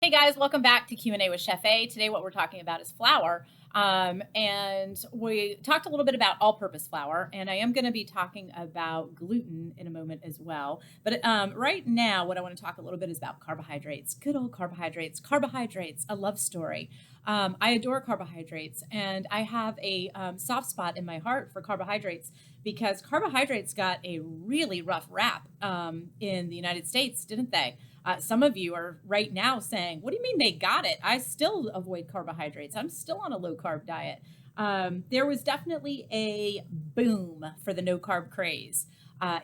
Hey guys, welcome back to Q&A with Chef A. Today what we're talking about is flour. And we talked a little bit about all-purpose flour, and I am going to be talking about gluten in a moment as well. But right now, what I want to talk a little bit is about carbohydrates. Good old carbohydrates. Carbohydrates, a love story. I adore carbohydrates, and I have a soft spot in my heart for carbohydrates because carbohydrates got a really rough rap in the United States, didn't they? Some of you are right now saying, what do you mean they got it? I still avoid carbohydrates. I'm still on a low carb diet. There was definitely a boom for the no carb craze.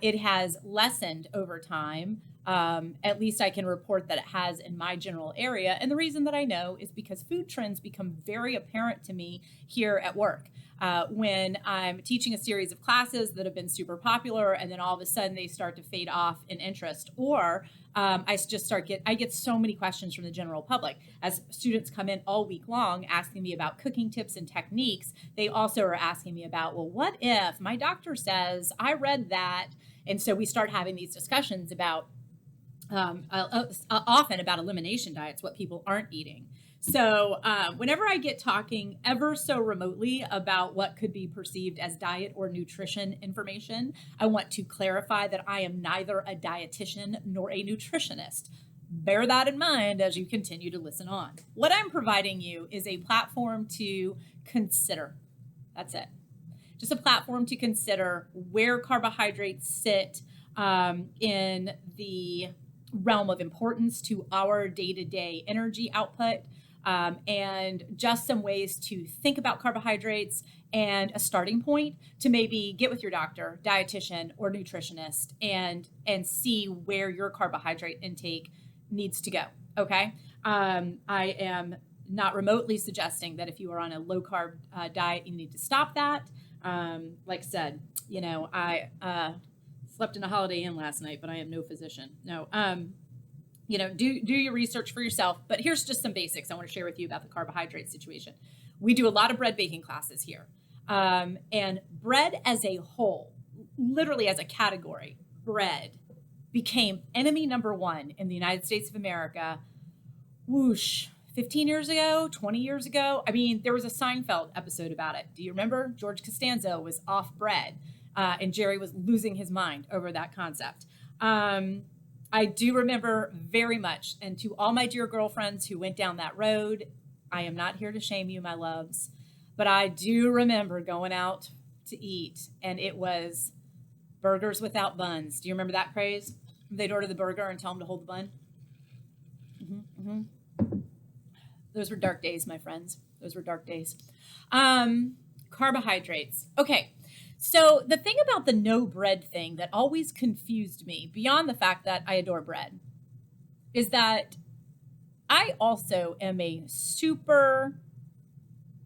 It has lessened over time. At least I can report that it has in my general area. And the reason that I know is because food trends become very apparent to me here at work. When I'm teaching a series of classes that have been super popular, and then all of a sudden they start to fade off in interest, or I get so many questions from the general public as students come in all week long asking me about cooking tips and techniques. They also are asking me about, well, what if my doctor says I read that? And so we start having these discussions about often about elimination diets, what people aren't eating. So whenever I get talking ever so remotely about what could be perceived as diet or nutrition information, I want to clarify that I am neither a dietitian nor a nutritionist. Bear that in mind as you continue to listen on. What I'm providing you is a platform to consider. That's it. Just a platform to consider where carbohydrates sit in the realm of importance to our day-to-day energy output, and just some ways to think about carbohydrates and a starting point to maybe get with your doctor, dietitian, or nutritionist and see where your carbohydrate intake needs to go. Okay. I am not remotely suggesting that if you are on a low carb diet, you need to stop that. Like I said, I slept in a Holiday Inn last night, but I am no physician. No. Do your research for yourself. But here's just some basics I want to share with you about the carbohydrate situation. We do a lot of bread baking classes here. And bread as a whole, literally as a category, bread became enemy number one in the United States of America. Whoosh, 15 years ago, 20 years ago. I mean, there was a Seinfeld episode about it. Do you remember? George Costanza was off bread, and Jerry was losing his mind over that concept. I do remember very much, and to all my dear girlfriends who went down that road, I am not here to shame you, my loves, but I do remember going out to eat, and it was burgers without buns. Do you remember that craze? They'd order the burger and tell them to hold the bun. Those were dark days, my friends. Those were dark days. Carbohydrates. Okay. So the thing about the no bread thing that always confused me, beyond the fact that I adore bread, is that I also am a super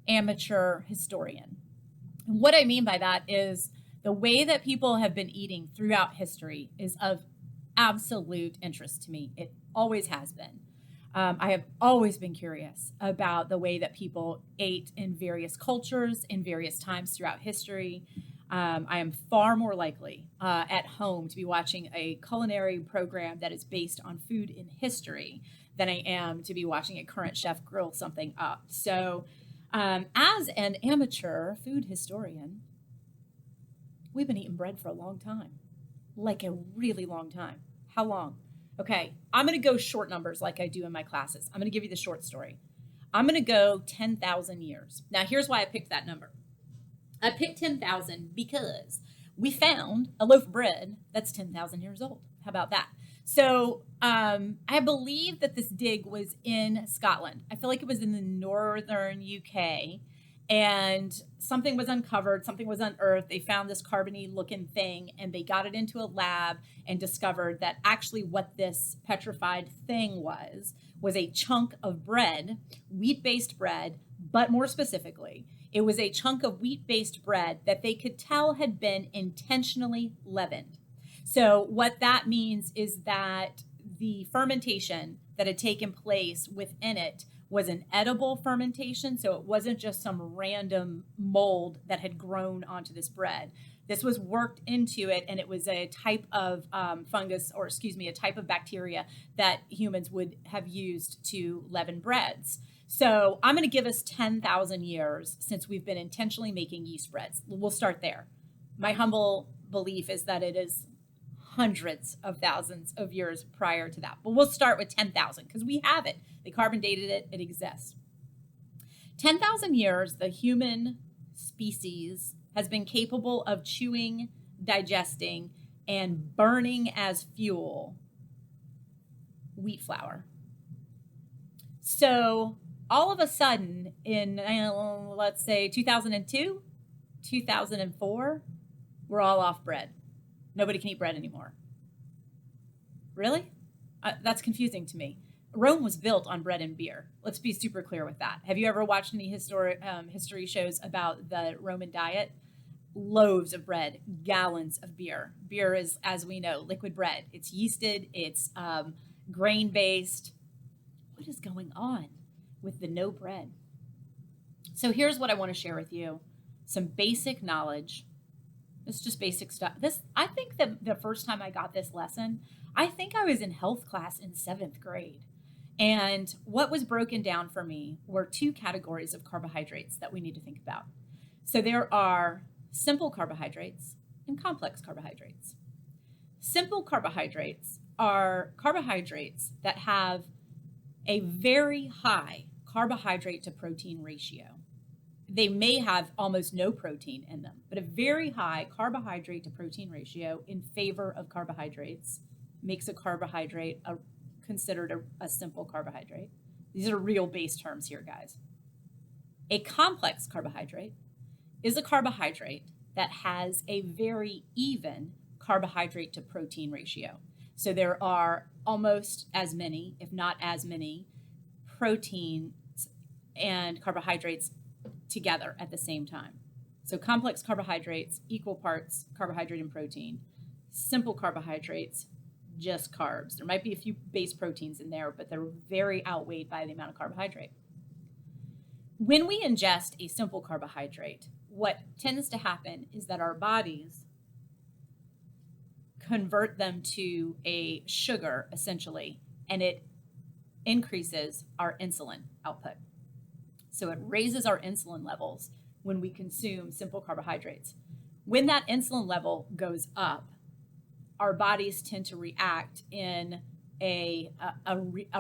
amateur historian. And what I mean by that is the way that people have been eating throughout history is of absolute interest to me. It always has been. I have always been curious about the way that people ate in various cultures, in various times throughout history. I am far more likely at home to be watching a culinary program that is based on food in history than I am to be watching a current chef grill something up. So as an amateur food historian, we've been eating bread for a long time, like a really long time. How long? Okay, I'm going to go short numbers like I do in my classes. I'm going to give you the short story. I'm going to go 10,000 years. Now, here's why I picked that number. I picked 10,000 because we found a loaf of bread that's 10,000 years old. How about that? So I believe that this dig was in Scotland. I feel like it was in the northern UK, and something was uncovered, something was unearthed. They found this carbony looking thing, and they got it into a lab and discovered that actually what this petrified thing was a chunk of bread, wheat-based bread, but more specifically, it was a chunk of wheat-based bread that they could tell had been intentionally leavened. So what that means is that the fermentation that had taken place within it was an edible fermentation. So it wasn't just some random mold that had grown onto this bread. This was worked into it, and it was a type of fungus, or excuse me, a type of bacteria that humans would have used to leaven breads. So I'm going to give us 10,000 years since we've been intentionally making yeast breads. We'll start there. My humble belief is that it is hundreds of thousands of years prior to that. But we'll start with 10,000 because we have it. They carbon dated it. It exists. 10,000 years, the human species has been capable of chewing, digesting, and burning as fuel wheat flour. So all of a sudden in, let's say 2002, 2004, we're all off bread. Nobody can eat bread anymore. Really? That's confusing to me. Rome was built on bread and beer. Let's be super clear with that. Have you ever watched any history shows about the Roman diet? Loaves of bread, gallons of beer. Beer is, as we know, liquid bread. It's yeasted, it's grain-based. What is going on with the no bread? So here's what I want to share with you. Some basic knowledge. It's just basic stuff. I think that the first time I got this lesson, I think I was in health class in 7th grade. And what was broken down for me were 2 categories of carbohydrates that we need to think about. So there are simple carbohydrates and complex carbohydrates. Simple carbohydrates are carbohydrates that have a very high carbohydrate to protein ratio. They may have almost no protein in them, but a very high carbohydrate to protein ratio in favor of carbohydrates makes a carbohydrate considered a simple carbohydrate. These are real base terms here, guys. A complex carbohydrate is a carbohydrate that has a very even carbohydrate to protein ratio. So there are almost as many, if not as many, proteins and carbohydrates together at the same time. So complex carbohydrates, equal parts carbohydrate and protein. Simple carbohydrates, just carbs. There might be a few base proteins in there, but they're very outweighed by the amount of carbohydrate. When we ingest a simple carbohydrate, what tends to happen is that our bodies convert them to a sugar, essentially, and it increases our insulin output. So it raises our insulin levels when we consume simple carbohydrates. When that insulin level goes up, our bodies tend to react in a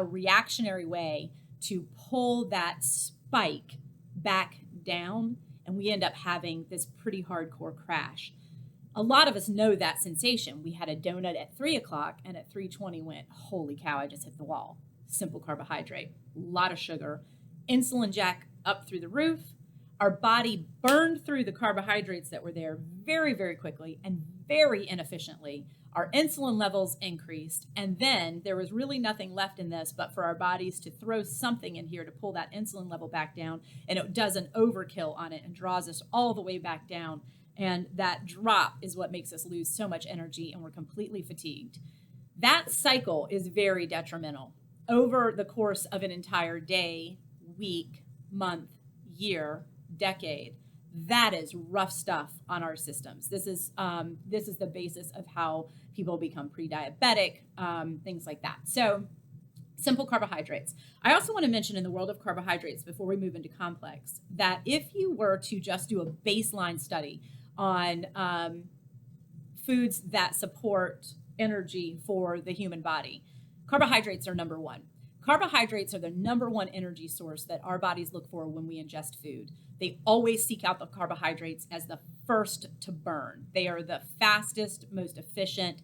reactionary way to pull that spike back down, and we end up having this pretty hardcore crash. A lot of us know that sensation. We had a donut at 3 o'clock, and at 3:20 went, holy cow, I just hit the wall. Simple carbohydrate, a lot of sugar, insulin jack up through the roof. Our body burned through the carbohydrates that were there very, very quickly and very inefficiently. Our insulin levels increased, and then there was really nothing left in this but for our bodies to throw something in here to pull that insulin level back down, and it does an overkill on it and draws us all the way back down. And that drop is what makes us lose so much energy, and we're completely fatigued. That cycle is very detrimental over the course of an entire day, week, month, year, decade. That is rough stuff on our systems. This is the basis of how people become pre-diabetic, things like that. So simple carbohydrates. I also want to mention in the world of carbohydrates, before we move into complex, that if you were to just do a baseline study on foods that support energy for the human body, carbohydrates are number one. Carbohydrates are the number one energy source that our bodies look for when we ingest food. They always seek out the carbohydrates as the first to burn. They are the fastest, most efficient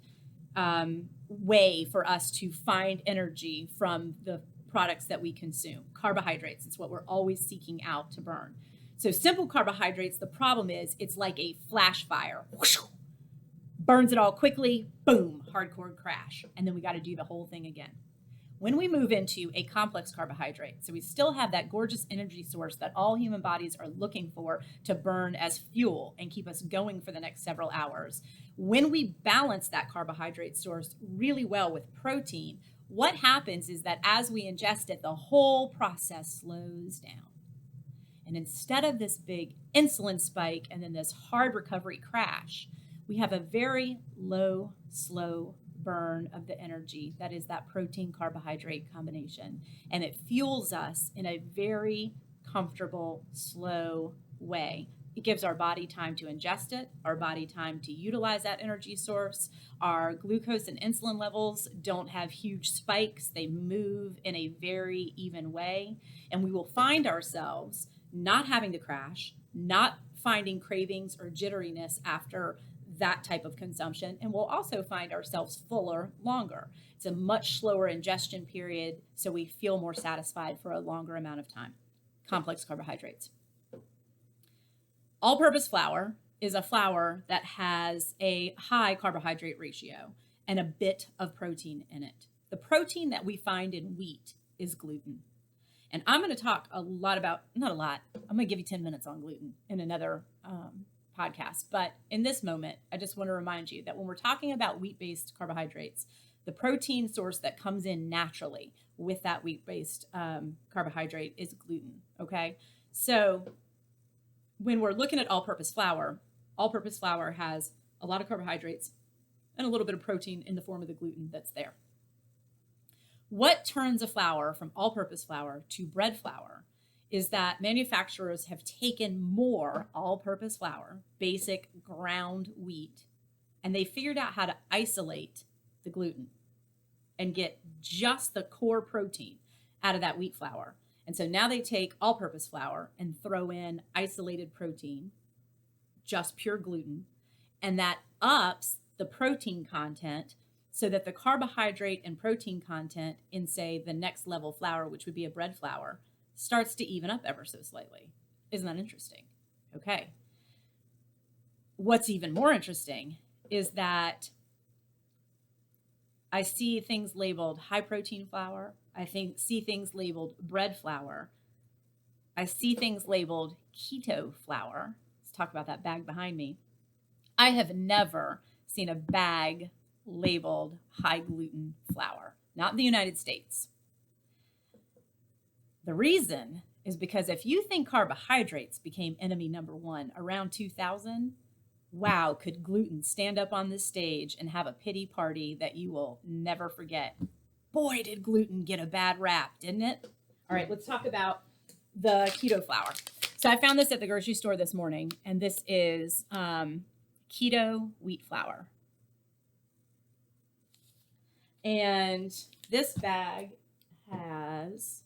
way for us to find energy from the products that we consume. Carbohydrates, it's what we're always seeking out to burn. So simple carbohydrates, the problem is it's like a flash fire. Whoosh, burns it all quickly, boom, hardcore crash. And then we got to do the whole thing again. When we move into a complex carbohydrate, so we still have that gorgeous energy source that all human bodies are looking for to burn as fuel and keep us going for the next several hours. When we balance that carbohydrate source really well with protein, what happens is that as we ingest it, the whole process slows down. And instead of this big insulin spike and then this hard recovery crash, we have a very low, slow burn of the energy. That is that protein carbohydrate combination. And it fuels us in a very comfortable, slow way. It gives our body time to ingest it, our body time to utilize that energy source. Our glucose and insulin levels don't have huge spikes. They move in a very even way. And we will find ourselves not having to crash, not finding cravings or jitteriness after that type of consumption. And we'll also find ourselves fuller longer. It's a much slower ingestion period, so we feel more satisfied for a longer amount of time. Complex carbohydrates. All-purpose flour is a flour that has a high carbohydrate ratio and a bit of protein in it. The protein that we find in wheat is gluten. And I'm going to talk a lot about, not a lot, I'm going to give you 10 minutes on gluten in another podcast. But in this moment, I just want to remind you that when we're talking about wheat-based carbohydrates, the protein source that comes in naturally with that wheat-based carbohydrate is gluten, okay? So when we're looking at all-purpose flour has a lot of carbohydrates and a little bit of protein in the form of the gluten that's there. What turns a flour from all-purpose flour to bread flour is that manufacturers have taken more all-purpose flour, basic ground wheat, and they figured out how to isolate the gluten and get just the core protein out of that wheat flour. And so now they take all-purpose flour and throw in isolated protein, just pure gluten, and that ups the protein content so that the carbohydrate and protein content in, say, the next level flour, which would be a bread flour, starts to even up ever so slightly. Isn't that interesting? Okay. What's even more interesting is that I see things labeled high protein flour. See things labeled bread flour. I see things labeled keto flour. Let's talk about that bag behind me. I have never seen a bag labeled high gluten flour, not in the United States. The reason is because if you think carbohydrates became enemy number one around 2000, wow, could gluten stand up on this stage and have a pity party that you will never forget. Boy, did gluten get a bad rap, didn't it? All right, let's talk about the keto flour. So I found this at the grocery store this morning, and this is keto wheat flour. And this bag has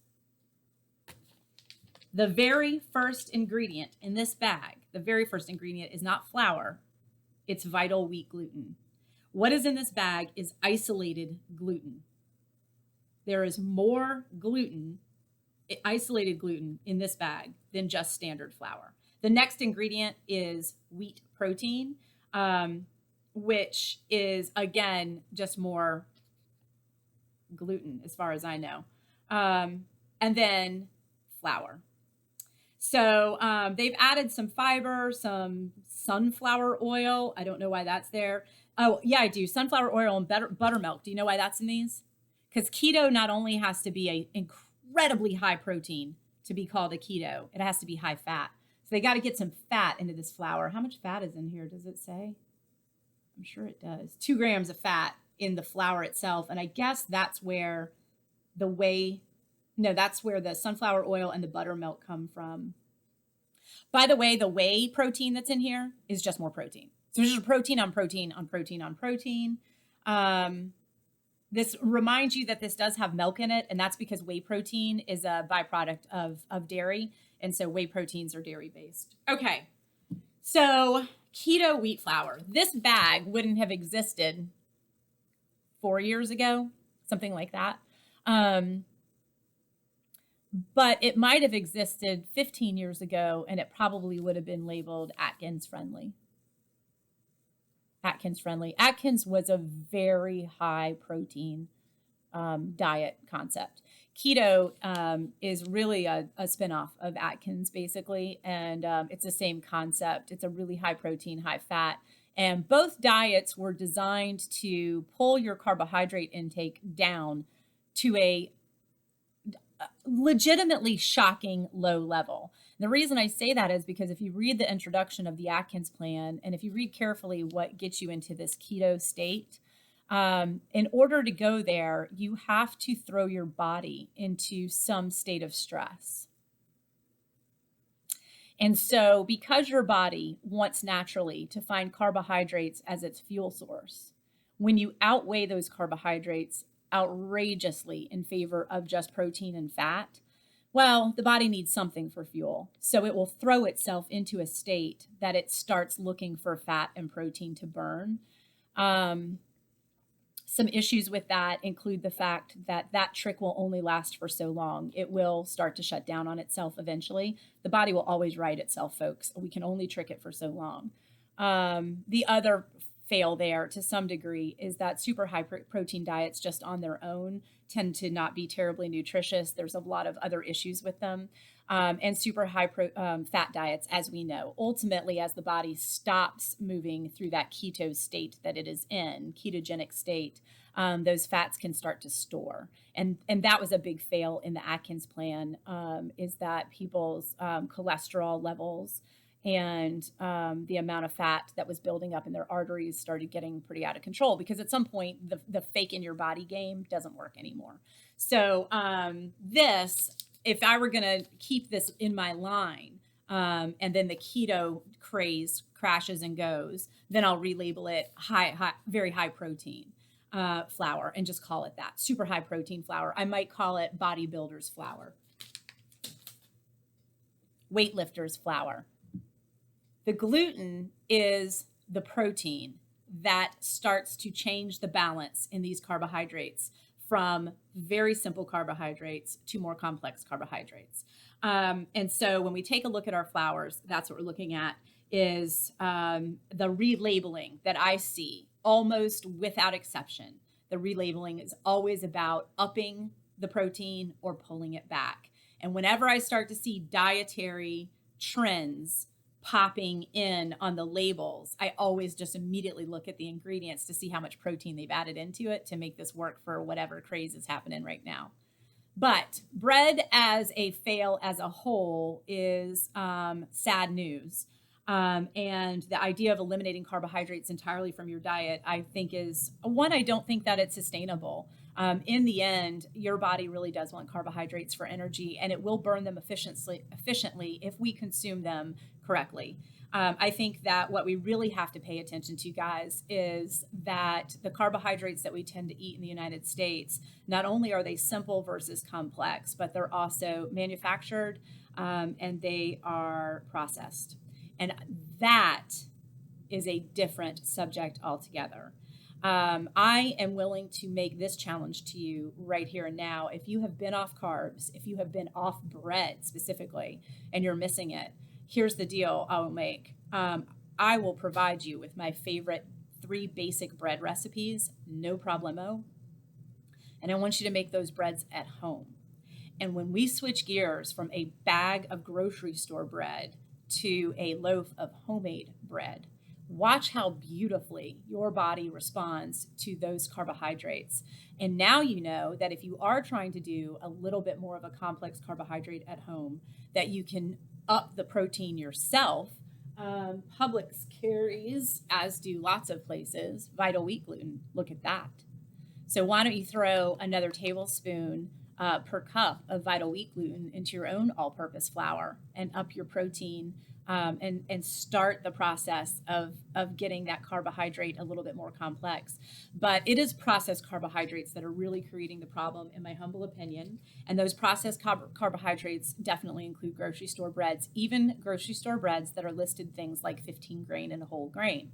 the very first ingredient in this bag. The very first ingredient is not flour, it's vital wheat gluten. What is in this bag is isolated gluten. There is more gluten, isolated gluten in this bag than just standard flour. The next ingredient is wheat protein, which is, again, just more gluten as far as I know. And then flour. So they've added some fiber, some sunflower oil. I don't know why that's there. Oh, yeah, I do. Sunflower oil and buttermilk. Do you know why that's in these? Because keto not only has to be an incredibly high protein to be called a keto, it has to be high fat. So they got to get some fat into this flour. How much fat is in here? Does it say? I'm sure it does. 2 grams of fat in the flour itself. And I guess that's where that's where the sunflower oil and the buttermilk come from. By the way, the whey protein that's in here is just more protein. So there's just protein on protein on protein on protein. This reminds you that this does have milk in it, and that's because whey protein is a byproduct of dairy, and so whey proteins are dairy-based. Okay, so keto wheat flour. This bag wouldn't have existed 4 years ago, something like that. But it might have existed 15 years ago, and it probably would have been labeled Atkins friendly. Atkins friendly. Atkins was a very high protein diet concept. Keto is really a spinoff of Atkins, basically, and it's the same concept. It's a really high protein, high fat, and both diets were designed to pull your carbohydrate intake down to a legitimately shocking low level. The reason I say that is because if you read the introduction of the Atkins plan, and if you read carefully what gets you into this keto state, in order to go there, you have to throw your body into some state of stress. And so, because your body wants naturally to find carbohydrates as its fuel source, when you outweigh those carbohydrates outrageously in favor of just protein and fat, well, the body needs something for fuel. So it will throw itself into a state that it starts looking for fat and protein to burn. Some issues with that include the fact that that trick will only last for so long. It will start to shut down on itself eventually. The body will always right itself, folks. We can only trick it for so long. The other fail there to some degree is that super high protein diets just on their own tend to not be terribly nutritious. There's a lot of other issues with them. And super high fat diets, as we know, ultimately, as the body stops moving through that keto state that it is in, ketogenic state, those fats can start to store. And that was a big fail in the Atkins plan, is that people's cholesterol levels and the amount of fat that was building up in their arteries started getting pretty out of control, because at some point the fake in your body game doesn't work anymore. So if I were going to keep this in my line, and then the keto craze crashes and goes, then I'll relabel it very high protein flour and just call it that, super high protein flour. I might call it bodybuilder's flour, weightlifter's flour. The gluten is the protein that starts to change the balance in these carbohydrates from very simple carbohydrates to more complex carbohydrates. And so when we take a look at our flours, that's what we're looking at, is the relabeling that I see almost without exception. The relabeling is always about upping the protein or pulling it back. And whenever I start to see dietary trends popping in on the labels, I always just immediately look at the ingredients to see how much protein they've added into it to make this work for whatever craze is happening right now. But bread as a fail as a whole is sad news. And the idea of eliminating carbohydrates entirely from your diet, I think, is one, I don't think that it's sustainable. In the end, your body really does want carbohydrates for energy, and it will burn them efficiently if we consume them correctly. I think that what we really have to pay attention to, guys, is that the carbohydrates that we tend to eat in the United States, not only are they simple versus complex, but they're also manufactured and they are processed. And that is a different subject altogether. I am willing to make this challenge to you right here and now. If you have been off carbs, if you have been off bread specifically, and you're missing it, here's the deal I will make. I will provide you with my favorite 3 basic bread recipes, no problemo. And I want you to make those breads at home. And when we switch gears from a bag of grocery store bread to a loaf of homemade bread, watch how beautifully your body responds to those carbohydrates. And now you know that if you are trying to do a little bit more of a complex carbohydrate at home, that you can up the protein yourself. Publix carries, as do lots of places, Vital Wheat gluten. Look at that. So why don't you throw another tablespoon per cup of Vital Wheat gluten into your own all-purpose flour and up your protein, and start the process of getting that carbohydrate a little bit more complex. But it is processed carbohydrates that are really creating the problem, in my humble opinion. And those processed carbohydrates definitely include grocery store breads, even grocery store breads that are listed things like 15 grain and whole grain.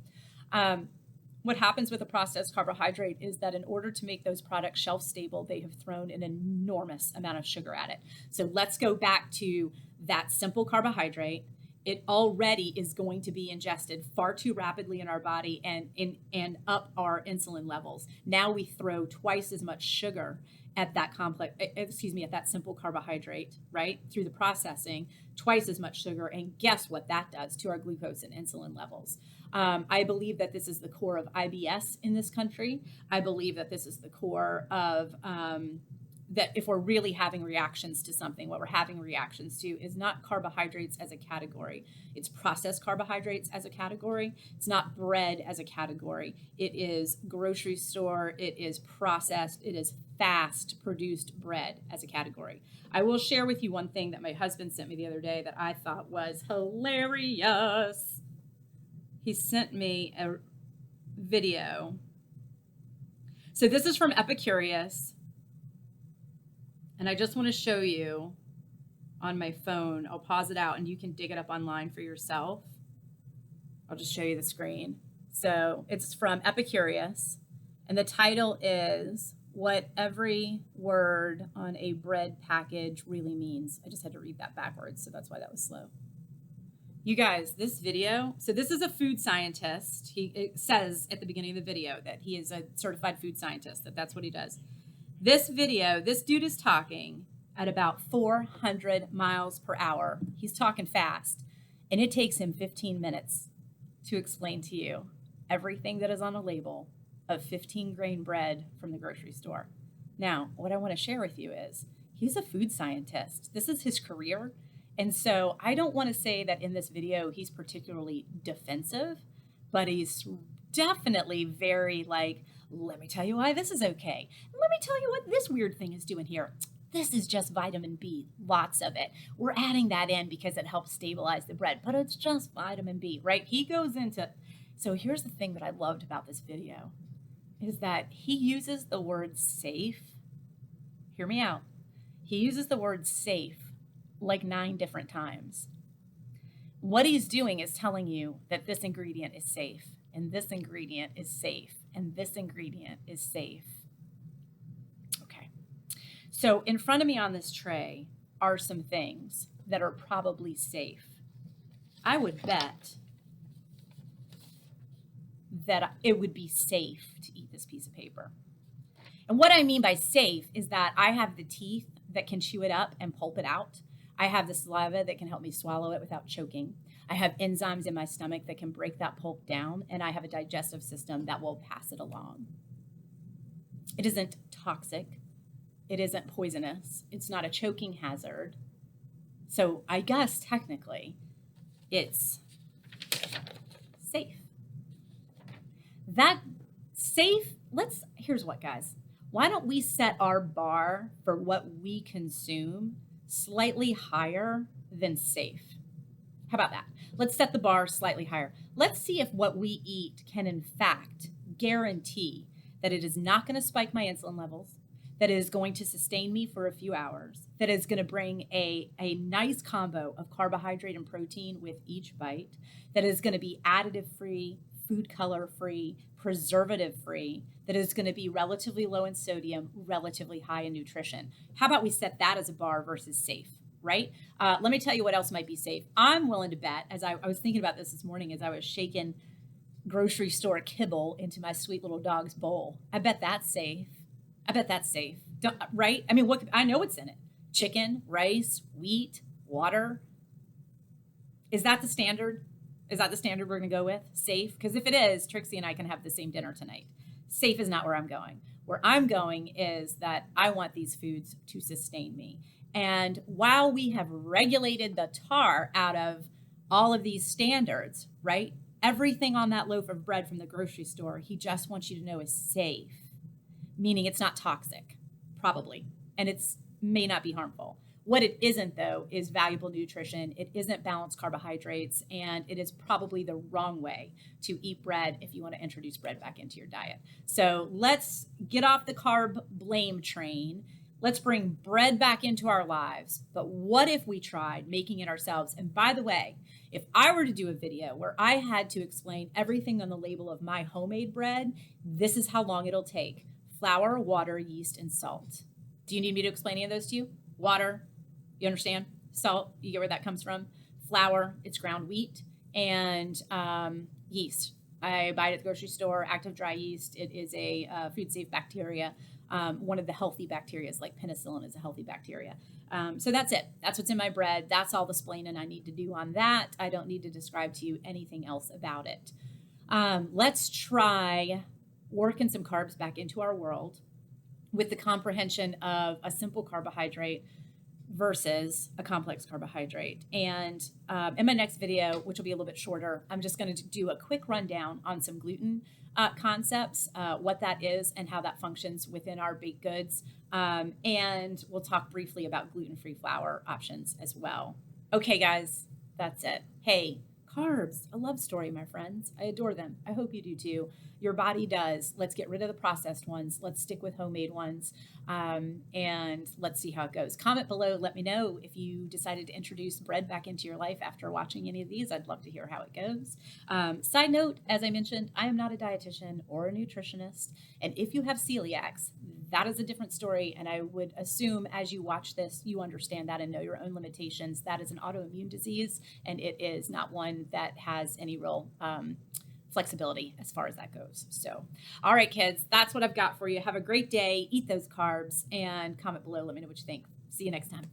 What happens with a processed carbohydrate is that in order to make those products shelf stable, they have thrown an enormous amount of sugar at it. So let's go back to that simple carbohydrate. It already is going to be ingested far too rapidly in our body and up our insulin levels. Now we throw twice as much sugar at that at that simple carbohydrate, right? Through the processing, twice as much sugar. And guess what that does to our glucose and insulin levels? I believe that this is the core of IBS in this country. I believe that this is the core of that if we're really having reactions to something, what we're having reactions to is not carbohydrates as a category. It's processed carbohydrates as a category. It's not bread as a category. It is grocery store. It is processed. It is fast produced bread as a category. I will share with you one thing that my husband sent me the other day that I thought was hilarious. He sent me a video. So this is from Epicurious. And I just want to show you on my phone. I'll pause it out and you can dig it up online for yourself. I'll just show you the screen. So it's from Epicurious. And the title is What Every Word on a Bread Package Really Means. I just had to read that backwards, so that's why that was slow. You guys, this video, so this is a food scientist. It says at the beginning of the video that he is a certified food scientist, that's what he does. This video, this dude is talking at about 400 miles per hour. He's talking fast, and it takes him 15 minutes to explain to you everything that is on a label of 15-grain bread from the grocery store. Now, what I want to share with you is he's a food scientist. This is his career. And so I don't want to say that in this video he's particularly defensive, but he's definitely very like, let me tell you why this is okay. Let me tell you what this weird thing is doing here. This is just vitamin B, lots of it. We're adding that in because it helps stabilize the bread, but it's just vitamin B, right? He goes into, so here's the thing that I loved about this video is that he uses the word safe. Hear me out. He uses the word safe like 9 different times. What he's doing is telling you that this ingredient is safe, and this ingredient is safe, and this ingredient is safe. Okay. So in front of me on this tray are some things that are probably safe. I would bet that it would be safe to eat this piece of paper. And what I mean by safe is that I have the teeth that can chew it up and pulp it out. I have the saliva that can help me swallow it without choking. I have enzymes in my stomach that can break that pulp down, and I have a digestive system that will pass it along. It isn't toxic. It isn't poisonous. It's not a choking hazard. So I guess technically it's safe. That safe, here's what, guys. Why don't we set our bar for what we consume slightly higher than safe? How about that? Let's set the bar slightly higher. Let's see if what we eat can in fact guarantee that it is not going to spike my insulin levels, that it is going to sustain me for a few hours, that is going to bring a nice combo of carbohydrate and protein with each bite, that is going to be additive free, food color free, preservative free, that is going to be relatively low in sodium, relatively high in nutrition. How about we set that as a bar versus safe, right? Let me tell you what else might be safe. I'm willing to bet, as I was thinking about this morning as I was shaking grocery store kibble into my sweet little dog's bowl. I bet that's safe. Right? I mean, I know what's in it. Chicken, rice, wheat, water. Is that the standard? Is that the standard we're going to go with? Safe? Because if it is, Trixie and I can have the same dinner tonight. Safe is not where I'm going. Where I'm going is that I want these foods to sustain me. And while we have regulated the tar out of all of these standards, right? Everything on that loaf of bread from the grocery store, he just wants you to know is safe, meaning it's not toxic, probably, and it's may not be harmful. What it isn't, though, is valuable nutrition. It isn't balanced carbohydrates, and it is probably the wrong way to eat bread if you want to introduce bread back into your diet. So let's get off the carb blame train. Let's bring bread back into our lives. But what if we tried making it ourselves? And by the way, if I were to do a video where I had to explain everything on the label of my homemade bread, this is how long it'll take. Flour, water, yeast, and salt. Do you need me to explain any of those to you? Water, you understand? Salt, you get where that comes from. Flour, it's ground wheat, and yeast. I buy it at the grocery store, active dry yeast. It is a food-safe bacteria. One of the healthy bacteria, like penicillin, is a healthy bacteria. So that's it. That's what's in my bread. That's all the splaining I need to do on that. I don't need to describe to you anything else about it. Let's try working some carbs back into our world. with the comprehension of a simple carbohydrate versus a complex carbohydrate. And in my next video, which will be a little bit shorter, I'm just going to do a quick rundown on some gluten concepts, what that is and how that functions within our baked goods. And we'll talk briefly about gluten-free flour options as well. Okay, guys, that's it. Hey, carbs, a love story, my friends. I adore them. I hope you do too. Your body does. Let's get rid of the processed ones. Let's stick with homemade ones. And let's see how it goes. Comment below. Let me know if you decided to introduce bread back into your life after watching any of these. I'd love to hear how it goes. Side note, as I mentioned, I am not a dietitian or a nutritionist. And if you have celiacs, that is a different story. And I would assume as you watch this, you understand that and know your own limitations. That is an autoimmune disease, and it is not one that has any real flexibility as far as that goes. So, all right, kids, that's what I've got for you. Have a great day. Eat those carbs and comment below. Let me know what you think. See you next time.